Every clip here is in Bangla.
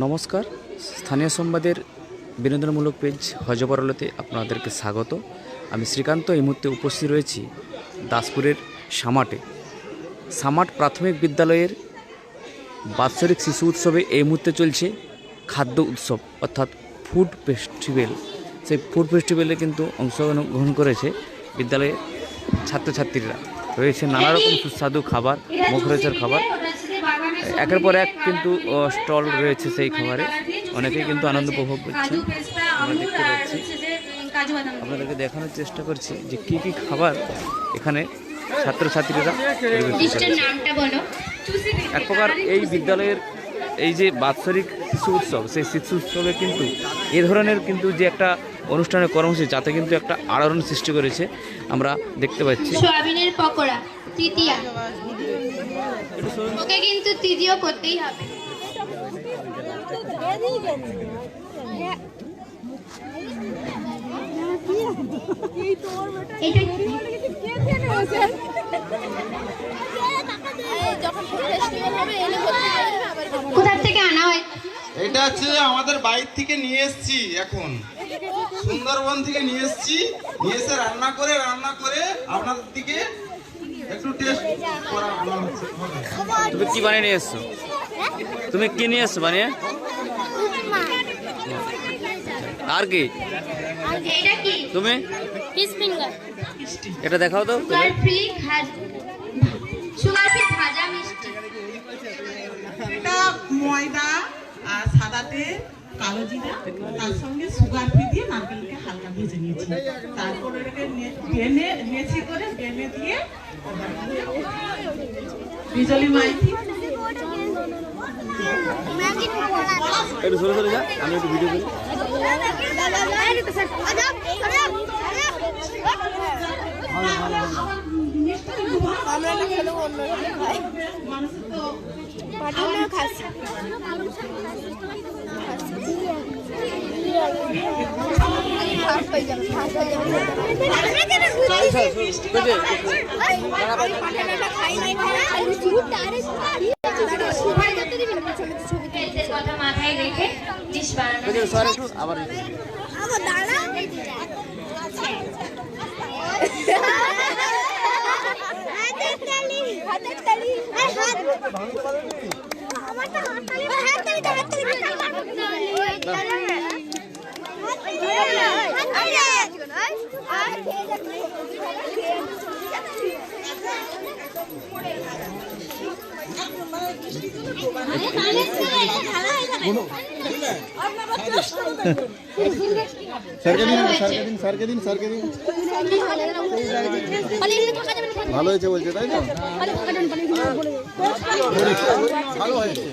নমস্কার, স্থানীয় সংবাদের বিনোদনমূলক পেজ হজবরলতে আপনাদেরকে স্বাগত। আমি শ্রীকান্ত এই মুহূর্তে উপস্থিত রয়েছি দাসপুরের সামাট প্রাথমিক বিদ্যালয়ের বাৎসরিক শিশু উৎসবে এই মুহূর্তে চলছে খাদ্য উৎসব অর্থাৎ ফুড ফেস্টিভ্যাল। সেই ফুড ফেস্টিভ্যালে কিন্তু অংশগ্রহণ করেছে বিদ্যালয়ের ছাত্রছাত্রীরা। রয়েছে নানা রকম সুস্বাদু খাবার, মুখরোচক খাবার, একের পর এক কিন্তু স্টল রয়েছে সেই খাবারে। অনেকেই কিন্তু আনন্দ উপভোগ করছে। আমরা দেখতে পাচ্ছি, আপনাদেরকে দেখানোর চেষ্টা করছি যে কী কী খাবার এখানে ছাত্রছাত্রীরা এক প্রকার এই বিদ্যালয়ের এই যে বাৎসরিক শিশু উৎসব, সেই শিশু উৎসবে কিন্তু এ ধরনের কিন্তু যে একটা অনুষ্ঠানের কর্মসূচি, যাতে কিন্তু একটা আলোড়ন সৃষ্টি করেছে আমরা দেখতে পাচ্ছি। সোয়াবিনের পকোড়া তৃতীয়া, ওকে কিন্তু তৃতীয় করতেই হবে। কোথা থেকে আনা হয়? এটা হচ্ছে আমাদের বাইরে থেকে নিয়ে এসেছি, এখন সুন্দরবন থেকে নিয়ে এসেছি। নিয়ে এসে রান্না করে আপনাদের দিকে একটু টেস্ট করা হচ্ছে। তুমি কি বানিয়ে নিয়ে এসছো? তুমি কি নিয়ে এসছো বানিয়ে? আর কি তুমি? Fish finger. এটা দেখাও তো। সুগার ফ্রি ভাজা মিষ্টি। এটা ময়দা আর সাদা তেল, কালো জিরা, তার সঙ্গে সুগার ফ্রি দিয়ে নারকেলকে হালকা ভেজে নিয়েছি। তারপর এটাকে নেছি করে বেনে দিয়ে বিজলি মাইতি। একটু সরে যা, আমি একটু ভিডিও করি। কথা মাথায় রেখে ডিশ বানানো। আবার ভালো হয়েছে বলছে, তাই তো? ভালো হয়েছে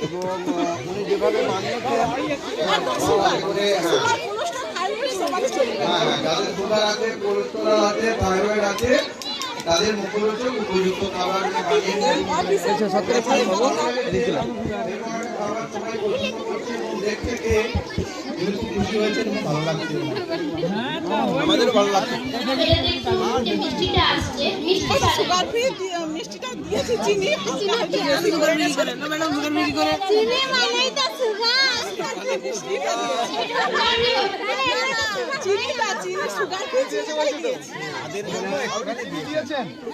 এবং উনি যেভাবে যাদের সুগার আছে, কোলেস্টেরল আছে, থাইরয়েড আছে, তাদের মুখরোচক উপযুক্ত খাবার দেখতে পেয়ে খুশি হয়েছেন, ভালো লাগছে। আমাদের ভালো লাগছে। মিষ্টিটা আসছে, সুগার ফ্রি মিষ্টিটা দিয়েছি, চিনি চিনি মানেই তো সুগার। চিনি সুগার ফ্রি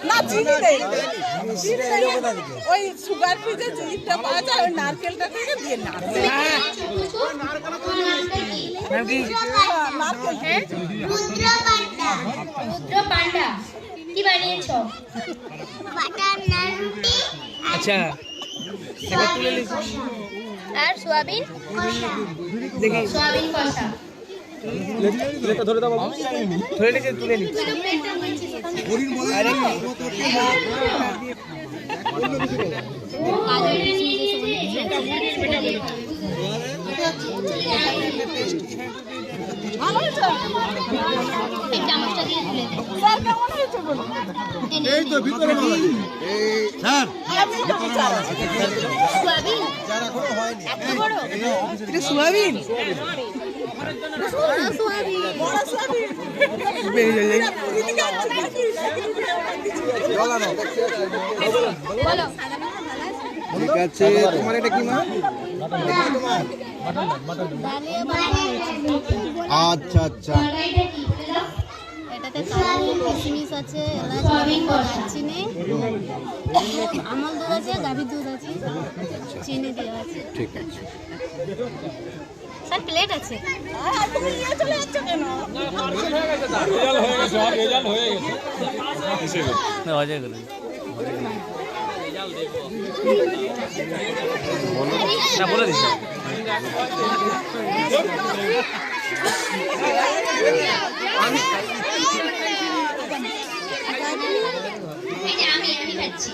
না, চিনি দেই। ওই সুগার ফ্রি যে চিনিটা পাওয়া যায়, ওই নারকেলটা থেকে দিয়ে নারকেল। কি বানিয়েছো? আচ্ছা, আর সোয়াবিন কষা। ধরে দাও বাবু, ধরে নিচে তুলে নি। এই তো ভিতরে স্যার, সোয়াবিন যারা এখনো হয়নি, এটা সোয়াবিন। বলো ঠিক আছে, তোমার এটা কি মা? আচ্ছা আচ্ছা, তরকারিটা কি বলে দাও? এটাতে কাজু কিশমিশ আছে, এলাচ, লবঙ্গ, দারচিনি, আমল দুধ আছে, গাভীর দুধ আছে, চিনি দেওয়া আছে। ঠিক আছে। স্যার প্লেট আছে। না, অজয় গেল। না, বলে দিস। এই যে আমি খাচ্ছি।